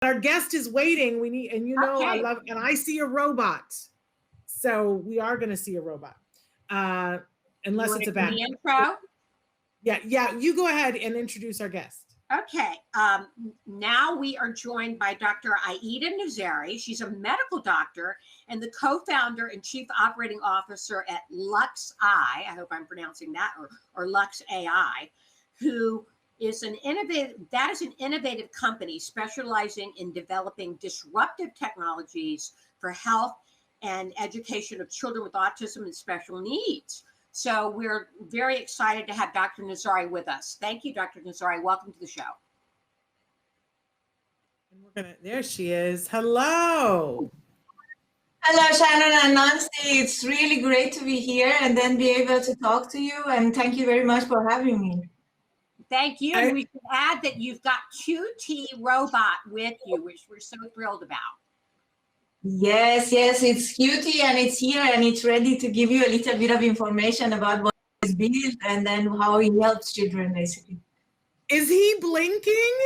Our guest is waiting. We need, and you know, Okay. I love, and I see a robot. So we are going to see a robot. Unless it's a bad intro. Yeah, you go ahead and introduce our guest. Okay. Now we are joined by Dr. Aida Nazari. She's a medical doctor and the co-founder and chief operating officer at LuxAi. I hope I'm pronouncing that, or LuxAi, who is an innovative company specializing in developing disruptive technologies for health and education of children with autism and special needs. So we're very excited to have Dr. Nazari with us. Thank you, Dr. Nazari. Welcome to the show. And there she is. Hello. Hello, Shannon and Nancy. It's really great to be here and then be able to talk to you. And thank you very much for having me. Thank you. And we should add that you've got QTrobot with you, which we're so thrilled about. Yes, it's cutie and it's here and it's ready to give you a little bit of information about what is built and then how it helps children, basically. Is he blinking?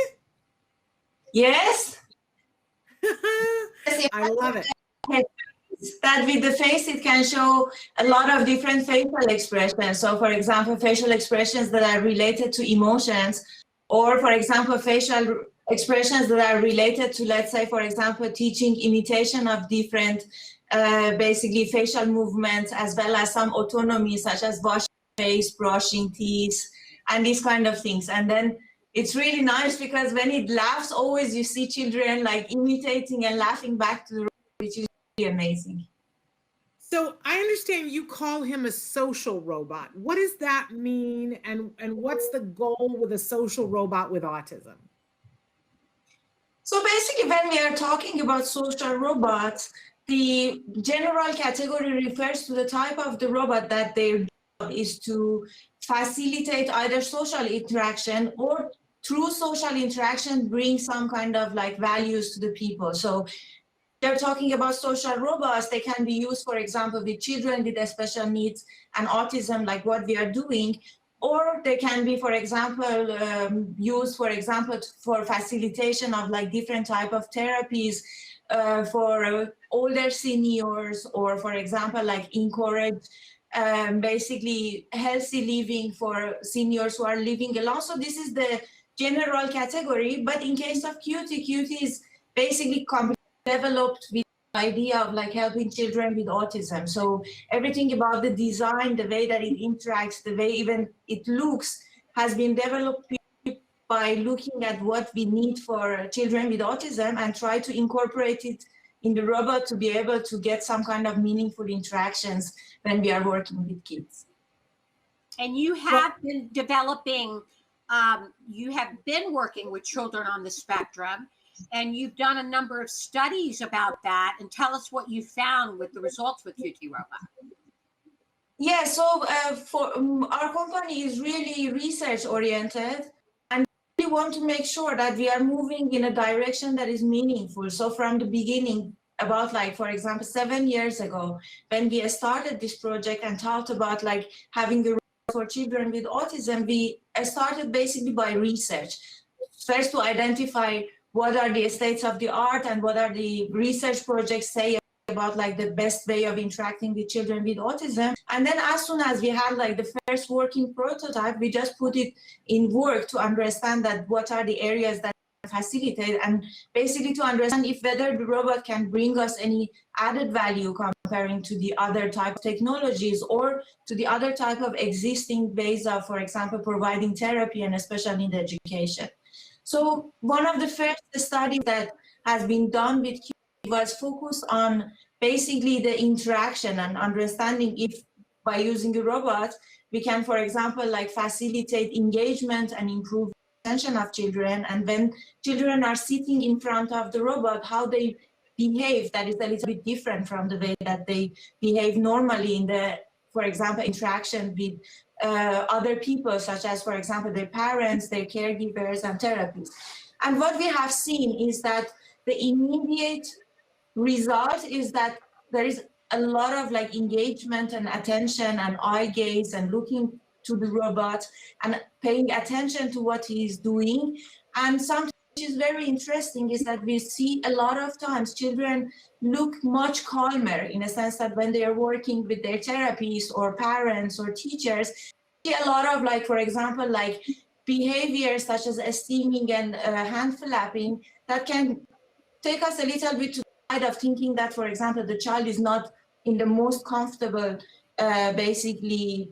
Yes. I love it. That with the face, it can show a lot of different facial expressions. So, for example, facial expressions that are related to emotions, or, for example, facial expressions that are related to, let's say, for example, teaching imitation of different, basically, facial movements, as well as some autonomy, such as washing face, brushing teeth, and these kind of things. And then it's really nice because when it laughs, always you see children like imitating and laughing back to the room, which is really amazing. So I understand you call him a social robot. What does that mean? And what's the goal with a social robot with autism? So basically, when we are talking about social robots, the general category refers to the type of the robot that their job is to facilitate either social interaction or through social interaction bring some kind of like values to the people. So they're talking about social robots. They can be used, for example, with children with special needs and autism, like what we are doing. Or they can be, for example, used, for example, for facilitation of like different type of therapies for older seniors, or, for example, like encourage basically healthy living for seniors who are living alone. So this is the general category. But in case of QT is basically developed with the idea of like helping children with autism. So everything about the design, the way that it interacts, the way even it looks has been developed by looking at what we need for children with autism and try to incorporate it in the robot to be able to get some kind of meaningful interactions when we are working with kids. And you have been developing, you have been working with children on the spectrum, and you've done a number of studies about that. And tell us what you found with the results with QTrobot. Yeah, so for our company is really research oriented, and we want to make sure that we are moving in a direction that is meaningful. So from the beginning, about like, for example, 7 years ago, when we started this project and talked about like having a robot for children with autism, we started basically by research. First, to identify what are the states of the art and what are the research projects say about like the best way of interacting with children with autism. And then as soon as we had like the first working prototype, we just put it in work to understand that what are the areas that facilitate, and basically to understand if whether the robot can bring us any added value comparing to the other type of technologies or to the other type of existing ways of, for example, providing therapy and special need education. So one of the first studies that has been done with QT was focused on basically the interaction and understanding if by using a robot, we can, for example, like facilitate engagement and improve attention of children. And when children are sitting in front of the robot, how they behave, that is a little bit different from the way that they behave normally in the, for example, interaction with other people, such as, for example, their parents, their caregivers, and therapists. And what we have seen is that the immediate result is that there is a lot of like engagement and attention and eye gaze and looking to the robot and paying attention to what he is doing. And sometimes is very interesting is that we see a lot of times children look much calmer, in a sense that when they are working with their therapists or parents or teachers, see a lot of, like, for example, like behaviors such as steaming and hand flapping that can take us a little bit to the side of thinking that, for example, the child is not in the most comfortable, basically,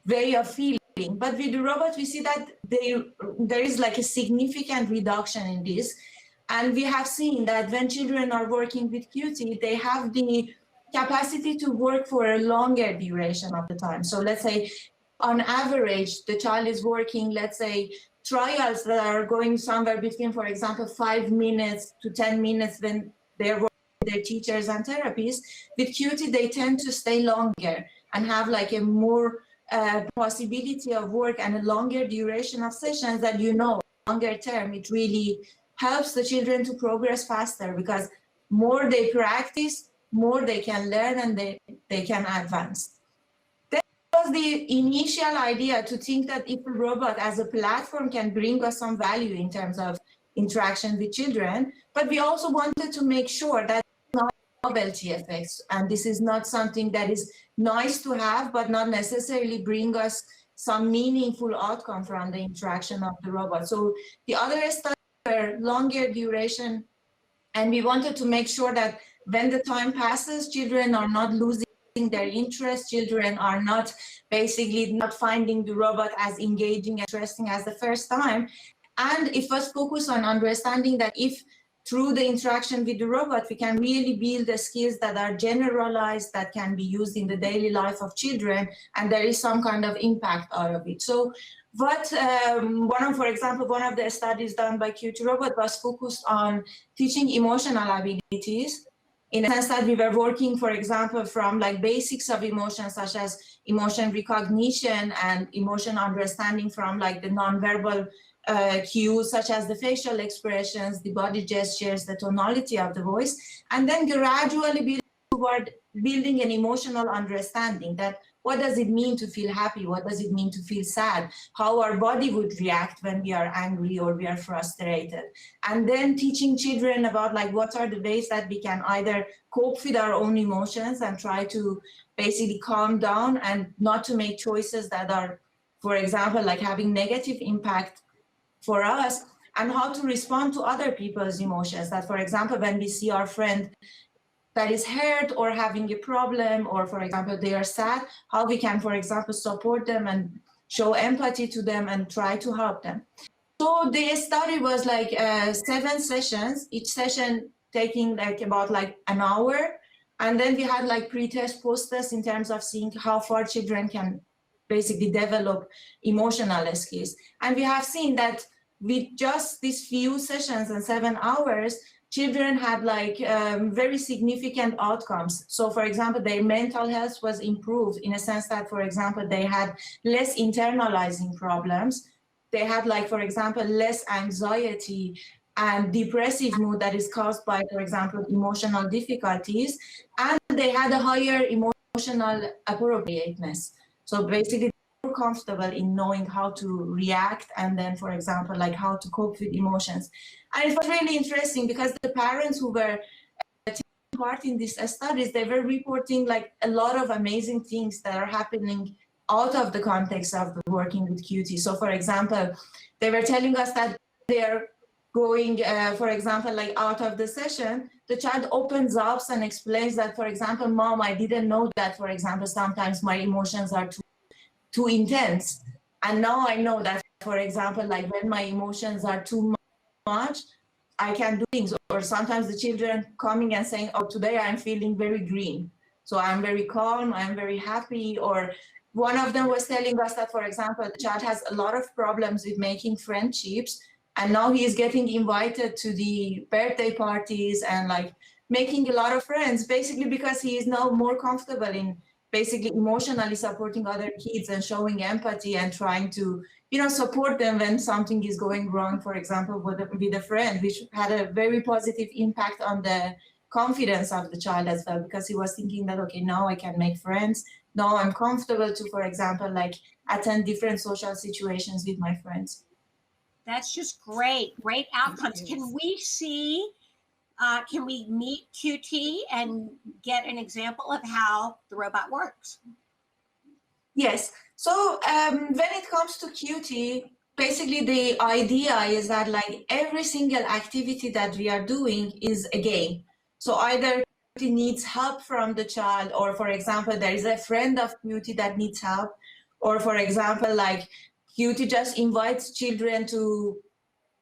way of feeling. But with the robot, we see that there is like a significant reduction in this. And we have seen that when children are working with QT, they have the capacity to work for a longer duration of the time. So let's say on average, the child is working, let's say, trials that are going somewhere between, for example, 5 minutes to 10 minutes when they're working with their teachers and therapists. With QT, they tend to stay longer and have like a more possibility of work and a longer duration of sessions that, longer term, it really helps the children to progress faster, because more they practice, more they can learn and they can advance. That was the initial idea, to think that if a robot as a platform can bring us some value in terms of interaction with children, but we also wanted to make sure that novelty effects, and this is not something that is nice to have but not necessarily bring us some meaningful outcome from the interaction of the robot. So the other studies were longer duration, and we wanted to make sure that when the time passes, children are not losing their interest, children are not basically not finding the robot as engaging and interesting as the first time. And it was focused on understanding that if through the interaction with the robot, we can really build the skills that are generalized, that can be used in the daily life of children, and there is some kind of impact out of it. So what, for example, one of the studies done by QTrobot was focused on teaching emotional abilities, in a sense that we were working, for example, from like basics of emotions, such as emotion recognition and emotion understanding from like the nonverbal cues, such as the facial expressions, the body gestures, the tonality of the voice, and then gradually building toward building an emotional understanding, that what does it mean to feel happy? What does it mean to feel sad? How our body would react when we are angry or we are frustrated. And then teaching children about like what are the ways that we can either cope with our own emotions and try to basically calm down and not to make choices that are, for example, like having negative impact for us, and how to respond to other people's emotions. That, for example, when we see our friend that is hurt or having a problem, or, for example, they are sad, how we can, for example, support them and show empathy to them and try to help them. So the study was like 7 sessions, each session taking like about like an hour. And then we had like pre-test, post-test in terms of seeing how far children can basically develop emotional skills. And we have seen that with just these few sessions and 7 hours, children had like very significant outcomes. So, for example, their mental health was improved in a sense that, for example, they had less internalizing problems. They had like, for example, less anxiety and depressive mood that is caused by, for example, emotional difficulties. And they had a higher emotional appropriateness. So basically, more comfortable in knowing how to react, and then, for example, like how to cope with emotions. And it was really interesting because the parents who were taking part in these studies, they were reporting like a lot of amazing things that are happening out of the context of working with QT. So, for example, they were telling us that they're going, for example, like out of the session, the child opens up and explains that, for example, Mom, I didn't know that, for example, sometimes my emotions are too intense. And now I know that, for example, like when my emotions are too much, I can do things. Or sometimes the children coming and saying, oh, today I'm feeling very green. So I'm very calm, I'm very happy. Or one of them was telling us that, for example, the child has a lot of problems with making friendships. And now he is getting invited to the birthday parties and like making a lot of friends, basically because he is now more comfortable in basically emotionally supporting other kids and showing empathy and trying to, support them when something is going wrong, for example, with a friend, which had a very positive impact on the confidence of the child as well, because he was thinking that, okay, now I can make friends. Now I'm comfortable to, for example, like attend different social situations with my friends. That's just great. Great outcomes. Can we see, can we meet QT and get an example of how the robot works? Yes. So when it comes to QT, basically the idea is that like every single activity that we are doing is a game. So either QT needs help from the child, or for example, there is a friend of QT that needs help, or for example, like QT just invites children to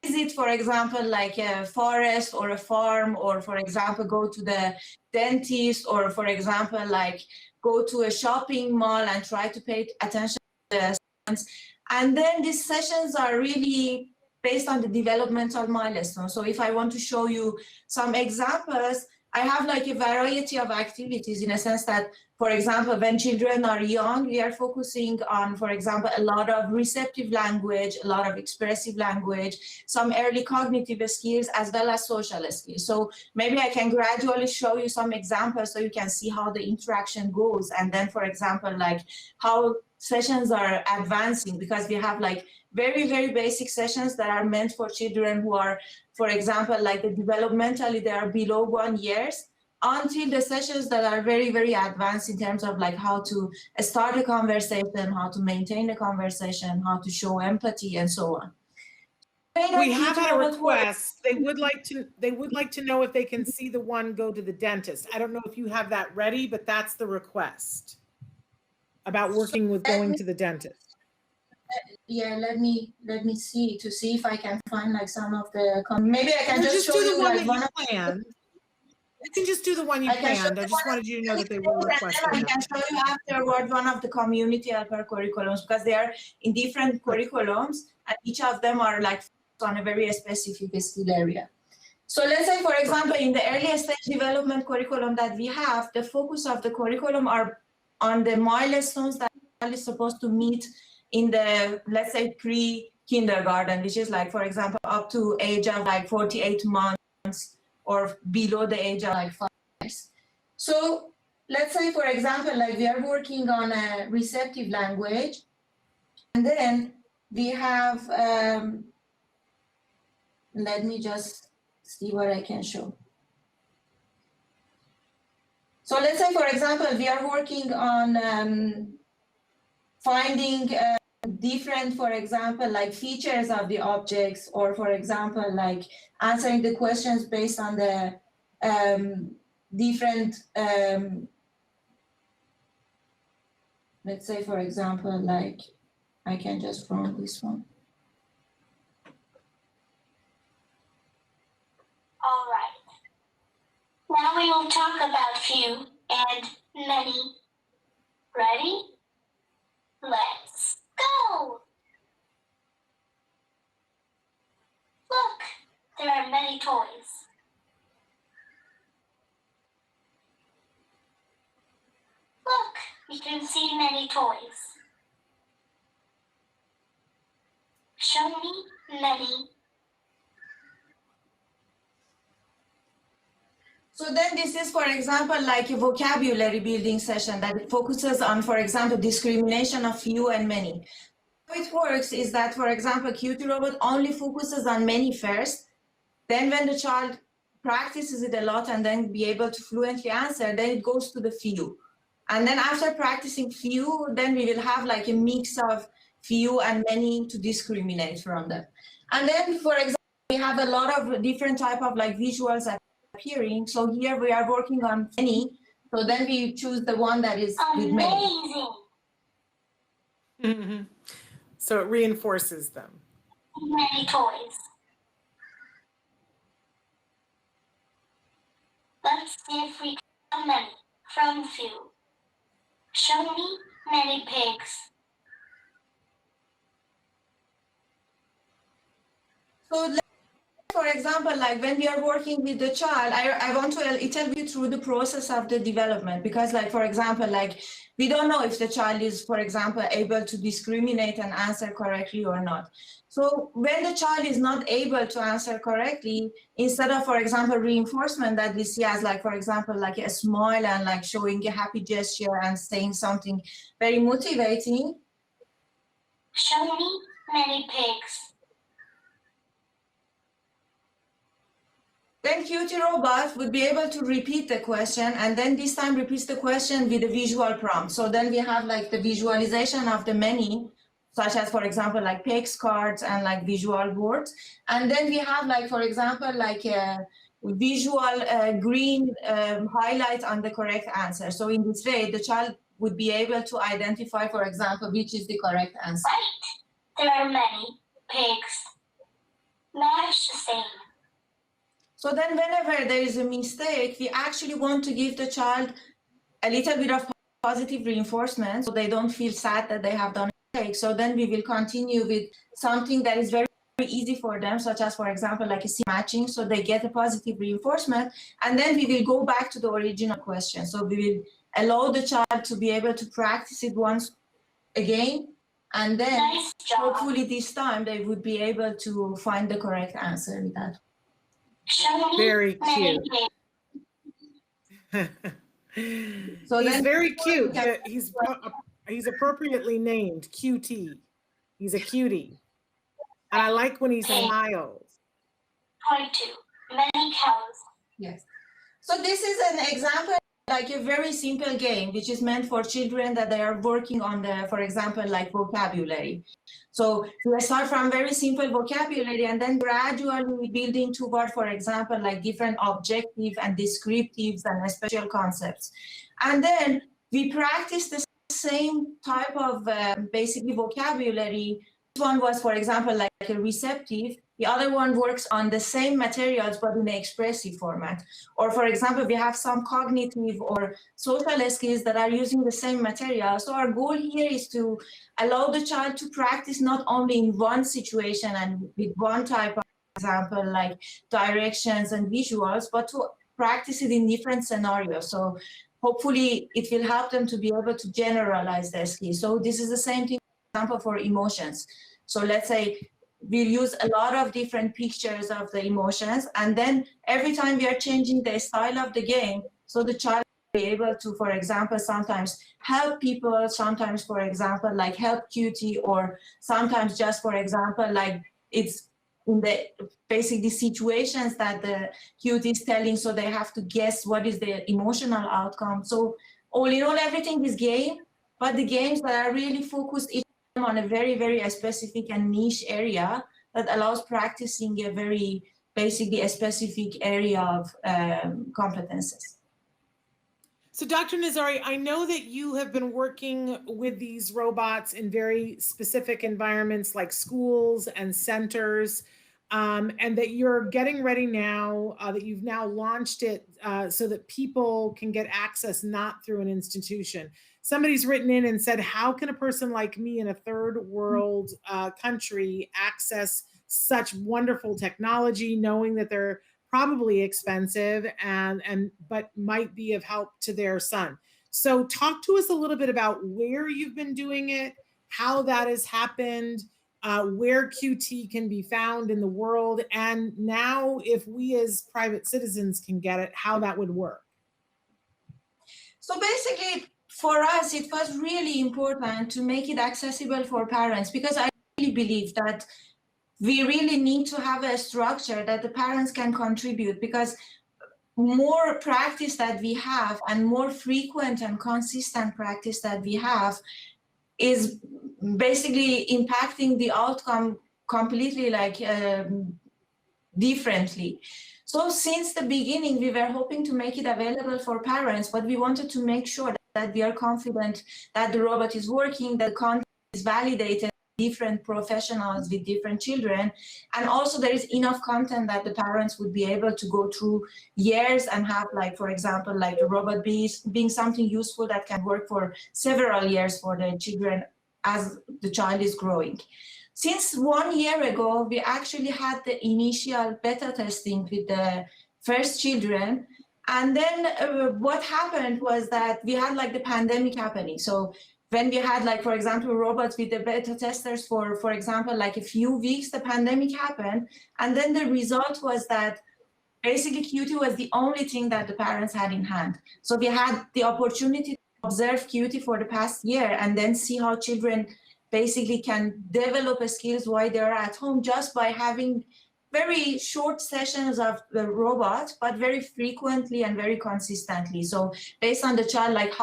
visit, for example, like a forest or a farm, or for example, go to the dentist, or for example, like go to a shopping mall and try to pay attention to the science. And then these sessions are really based on the developmental milestones. So if I want to show you some examples, I have like a variety of activities in a sense that, for example, when children are young, we are focusing on, for example, a lot of receptive language, a lot of expressive language, some early cognitive skills, as well as social skills. So maybe I can gradually show you some examples so you can see how the interaction goes. And then, for example, like how sessions are advancing, because we have like very, very basic sessions that are meant for children who are, for example, like the developmentally, they are below 1 year, until the sessions that are very, very advanced in terms of like how to start a conversation, how to maintain a conversation, how to show empathy, and so on. We have had a request. They would like to know if they can see the one go to the dentist. I don't know if you have that ready, but that's the request about working with going to the dentist. Yeah, let me see to see if I can find like some of the maybe I can just show do the you one like that you planned. You can just do the one you planned. I just wanted you to know that they were requesting. I can show you afterward one of the community helper curriculums, because they are in different curriculums and each of them are like on a very specific skill area. So let's say, for example, in the early stage development curriculum that we have, the focus of the curriculum are on the milestones that is supposed to meet in the, let's say, pre-kindergarten, which is like, for example, up to age of like 48 months or below the age of like 5 years. So let's say, for example, like we are working on a receptive language, and then we have, let me just see what I can show. So let's say, for example, we are working on finding different, for example, like features of the objects, or for example, like answering the questions based on the different, let's say, for example, like I can just run this one. All right. Now we will talk about few and many. Ready? Let's go! Look, there are many toys. Look, we can see many toys. Show me many. So then this is, for example, like a vocabulary building session that focuses on, for example, discrimination of few and many. How it works is that, for example, QTrobot only focuses on many first. Then when the child practices it a lot and then be able to fluently answer, then it goes to the few. And then after practicing few, then we will have like a mix of few and many to discriminate from them. And then, for example, we have a lot of different type of like visuals that appearing. So here we are working on many. So then we choose the one that is with many. Mm-hmm. So it reinforces them. Many toys. Let's see if we can many from few. Show me many pigs. So for example, like when we are working with the child, I want to tell you through the process of the development, because like, for example, like we don't know if the child is, for example, able to discriminate and answer correctly or not. So when the child is not able to answer correctly, instead of, for example, reinforcement that we see as like, for example, like a smile and like showing a happy gesture and saying something very motivating. Show me many pigs. Then QTrobot would be able to repeat the question, and then this time repeats the question with a visual prompt. So then we have like the visualization of the many, such as, for example, like PEX cards and like visual boards. And then we have like, for example, like a visual green highlight on the correct answer. So in this way, the child would be able to identify, for example, which is the correct answer. Right. There are many pigs. Manage the same. So then whenever there is a mistake, we actually want to give the child a little bit of positive reinforcement so they don't feel sad that they have done a mistake. So then we will continue with something that is very, very easy for them, such as, for example, like a C matching, so they get a positive reinforcement. And then we will go back to the original question. So we will allow the child to be able to practice it once again. And then Nice job. hopefully this time they would be able to find the correct answer with that. Show me Very many cute. pigs. So He's then very cute. He's appropriately named QT. He's a cutie. And I like when he smiles. Point 2. Many cows. Yes. So this is an example, like a very simple game, which is meant for children that they are working on the, for example, like vocabulary. So we start from very simple vocabulary and then gradually building toward, for example, like different objective and descriptives and special concepts. And then we practice the same type of basically vocabulary. This one was, for example, like a receptive. The other one works on the same materials, but in an expressive format. Or for example, we have some cognitive or social skills that are using the same material. So our goal here is to allow the child to practice not only in one situation and with one type of example, like directions and visuals, but to practice it in different scenarios. So hopefully it will help them to be able to generalize their skills. So this is the same thing, for example, for emotions. So let's say we'll use a lot of different pictures of the emotions, and then every time we are changing the style of the game, so the child will be able to, for example, sometimes help people, sometimes, for example, like help QT, or sometimes just, for example, like it's in the basically situations that the QT is telling, so they have to guess what is the emotional outcome. So all in all, everything is game, but the games that are really focused on a very, very specific and niche area that allows practicing a very, basically a specific area of competences. So Dr. Nazari, I know that you have been working with these robots in very specific environments like schools and centers, and that you're getting ready now, that you've now launched it so that people can get access not through an institution. Somebody's written in and said, how can a person like me in a third world country access such wonderful technology, knowing that they're probably expensive but might be of help to their son? So talk to us a little bit about where you've been doing it, how that has happened, where QT can be found in the world, and now if we as private citizens can get it, how that would work. So basically, for us, it was really important to make it accessible for parents, because I really believe that we really need to have a structure that the parents can contribute, because more practice that we have and more frequent and consistent practice that we have is basically impacting the outcome completely, like differently. So since the beginning, we were hoping to make it available for parents, but we wanted to make sure that we are confident that the robot is working, that the content is validated, different professionals with different children, and also there is enough content that the parents would be able to go through years and have, like, for example, like the robot being something useful that can work for several years for the children as the child is growing. Since 1 year ago, we actually had the initial beta testing with the first children. And then what happened was that we had like the pandemic happening. So when we had, like, for example, robots with the beta testers for example, like a few weeks, the pandemic happened. And then the result was that basically QT was the only thing that the parents had in hand. So we had the opportunity to observe QT for the past year and then see how children basically can develop skills while they're at home just by having very short sessions of the robot, but very frequently and very consistently. So based on the child, like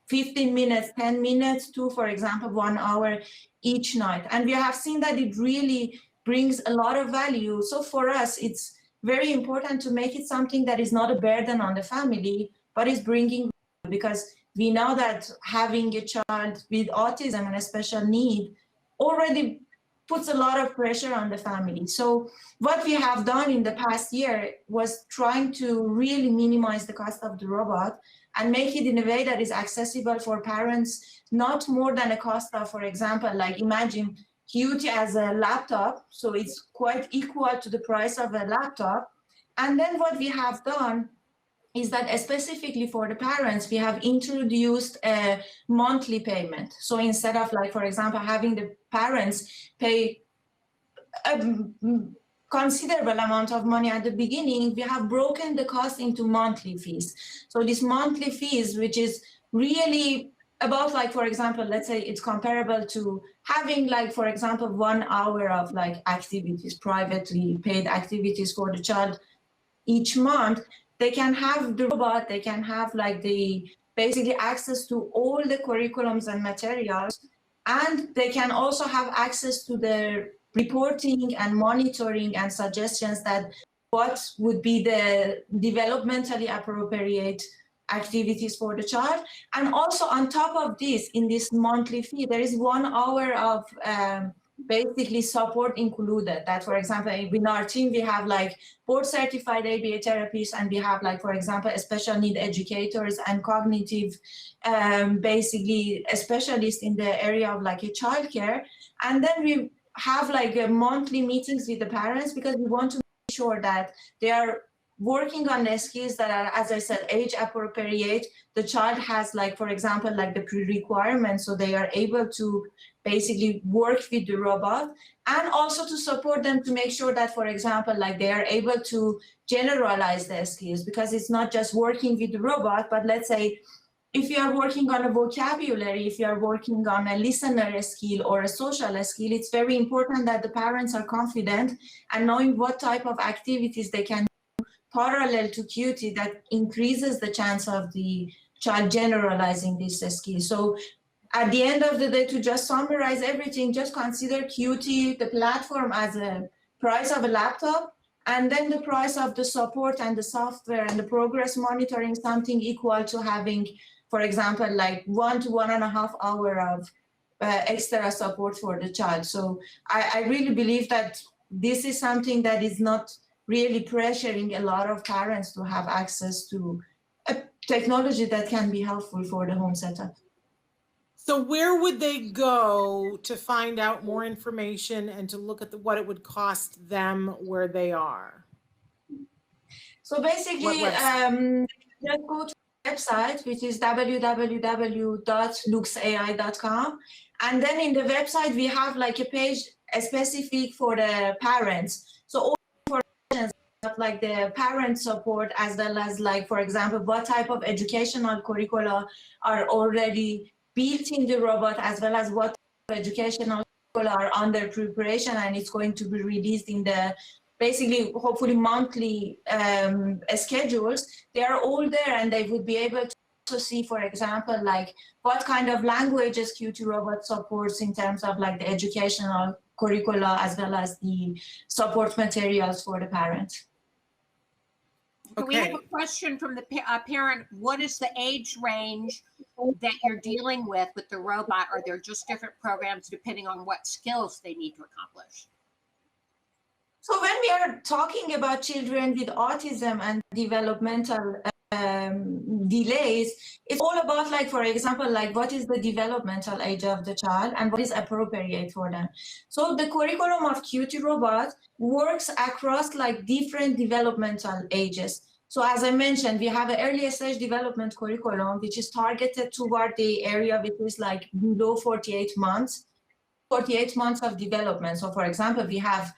15 minutes, 10 minutes to, for example, 1 hour each night. And we have seen that it really brings a lot of value. So for us, it's very important to make it something that is not a burden on the family, but is bringing, because we know that having a child with autism and a special need already puts a lot of pressure on the family. So what we have done in the past year was trying to really minimize the cost of the robot and make it in a way that is accessible for parents, not more than a cost of, for example, like imagine QT as a laptop, so it's quite equal to the price of a laptop. And then what we have done is that specifically for the parents, we have introduced a monthly payment. So instead of, like, for example, having the parents pay a considerable amount of money at the beginning, we have broken the cost into monthly fees. So this monthly fees, which is really about, like, for example, let's say it's comparable to having, like, for example, 1 hour of like activities, privately paid activities for the child each month. They can have the robot, they can have like the basically access to all the curriculums and materials, and they can also have access to the reporting and monitoring and suggestions that what would be the developmentally appropriate activities for the child. And also on top of this, in this monthly fee, there is 1 hour of basically support included. That, for example, in our team, we have like board certified ABA therapists, and we have, like, for example, special need educators and cognitive, basically a specialist in the area of like a childcare. And then we have like a monthly meetings with the parents, because we want to make sure that they are working on the skills that are, as I said, age appropriate. The child has, like, for example, like the pre-requirements, so they are able to basically work with the robot, and also to support them to make sure that, for example, like they are able to generalize their skills, because it's not just working with the robot, but let's say if you are working on a vocabulary, if you are working on a listener skill or a social skill, it's very important that the parents are confident and knowing what type of activities they can do parallel to QT that increases the chance of the child generalizing this skill. So at the end of the day, to just summarize everything, just consider QT, the platform, as a price of a laptop, and then the price of the support and the software and the progress monitoring, something equal to having, for example, like 1 to 1.5 hours of extra support for the child. So I really believe that this is something that is not really pressuring a lot of parents to have access to a technology that can be helpful for the home setup. So where would they go to find out more information and to look at what it would cost them where they are? So basically, just go to the website, which is www.luxai.com. And then in the website, we have like a page specific for the parents. So all information like the parent support, as well as, like, for example, what type of educational curricula are already built in the robot, as well as what educational are under preparation, and it's going to be released in the basically hopefully monthly schedules. They are all there, and they would be able to see, for example, like what kind of languages QTrobot supports in terms of like the educational curricula, as well as the support materials for the parents. Okay. We have a question from the parent. What is the age range that you're dealing with the robot? Are there just different programs depending on what skills they need to accomplish? So when we are talking about children with autism and developmental delays, it's all about, like, for example, like what is the developmental age of the child and what is appropriate for them. So the curriculum of QTrobot works across like different developmental ages. So as I mentioned, we have an early stage development curriculum, which is targeted toward the area which is like below 48 months of development. So for example, we have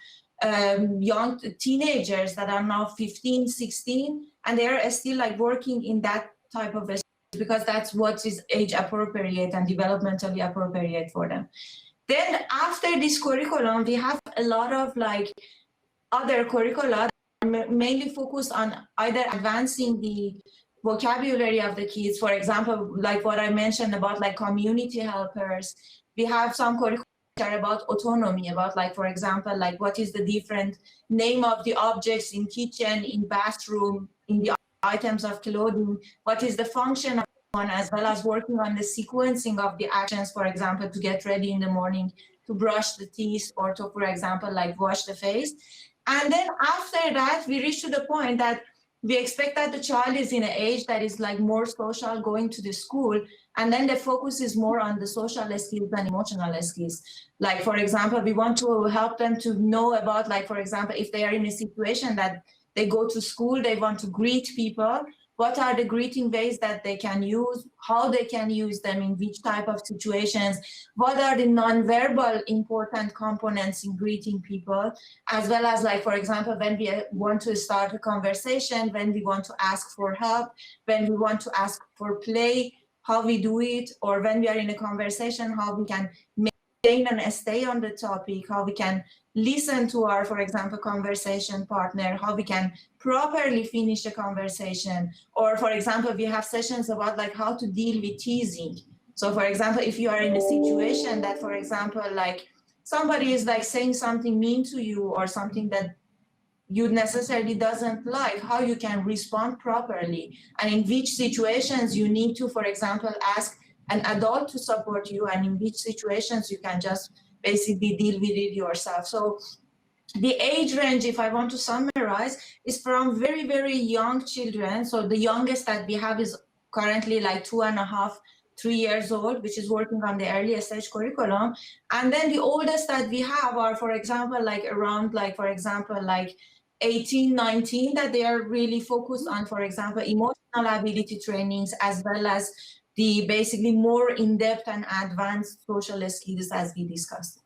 young teenagers that are now 15, 16, and they're still like working in that type of a, because that's what is age appropriate and developmentally appropriate for them. Then after this curriculum, we have a lot of like other curricula mainly focused on either advancing the vocabulary of the kids. For example, like what I mentioned about like community helpers. We have some curricula about autonomy, about like, for example, like what is the different name of the objects in kitchen, in bathroom, in the items of clothing, what is the function of one, as well as working on the sequencing of the actions, for example, to get ready in the morning, to brush the teeth, or to, for example, like wash the face. And then after that, we reach to the point that we expect that the child is in an age that is like more social, going to the school, and then the focus is more on the social skills and emotional skills. Like, for example, we want to help them to know about, like, for example, if they are in a situation that they go to school, they want to greet people, what are the greeting ways that they can use, how they can use them, in which type of situations, what are the nonverbal important components in greeting people, as well as, like, for example, when we want to start a conversation, when we want to ask for help, when we want to ask for play, how we do it, or when we are in a conversation, how we can maintain and stay on the topic, how we can listen to our, for example, conversation partner, how we can properly finish a conversation. Or, for example, we have sessions about like how to deal with teasing. So, for example, if you are in a situation that, for example, like somebody is like saying something mean to you or something that you necessarily doesn't like, how you can respond properly, and in which situations you need to, for example, ask an adult to support you, and in which situations you can just basically deal with it yourself. So the age range, if I want to summarize, is from very, very young children. So the youngest that we have is currently like 2.5, 3 years old, which is working on the early stage curriculum. And then the oldest that we have are, for example, like around, like, for example, like 18, 19, that they are really focused on, for example, emotional ability trainings, as well as the basically more in-depth and advanced social skills as we discussed.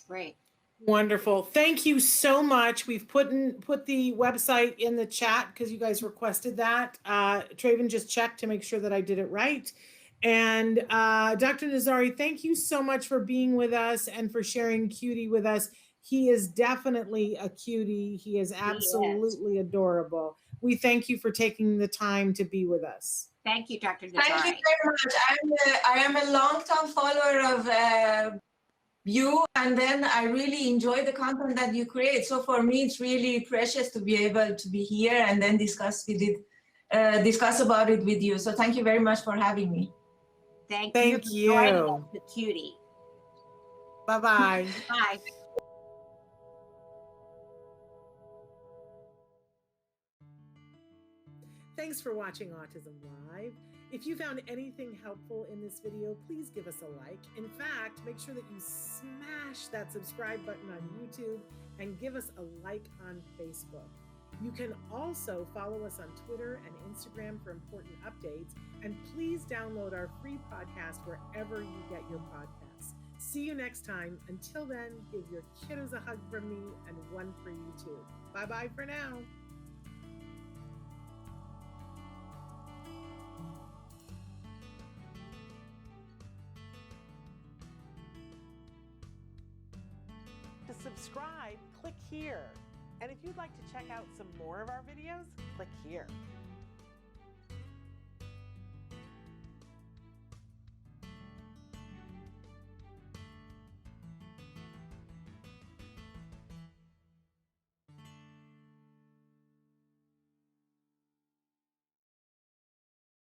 Great. Wonderful. Thank you so much. We've put the website in the chat because you guys requested that. Traven just checked to make sure that I did it right. And Dr. Nazari, thank you so much for being with us and for sharing Cutie with us. He is definitely a cutie. He is absolutely adorable. We thank you for taking the time to be with us. Thank you, Dr. Nazari. Thank you very much. I am a long-term follower of you, and then I really enjoy the content that you create. So for me, it's really precious to be able to be here and then discuss about it with you. So thank you very much for having me. Thank you. The cutie. Bye-bye. Bye. Thanks for watching Autism Live. If you found anything helpful in this video, please give us a like. In fact, make sure that you smash that subscribe button on YouTube and give us a like on Facebook. You can also follow us on Twitter and Instagram for important updates. And please download our free podcast wherever you get your podcasts. See you next time. Until then, give your kiddos a hug from me and one for you too. Bye-bye for now. To subscribe, click here. And if you'd like to check out some more of our videos, click here.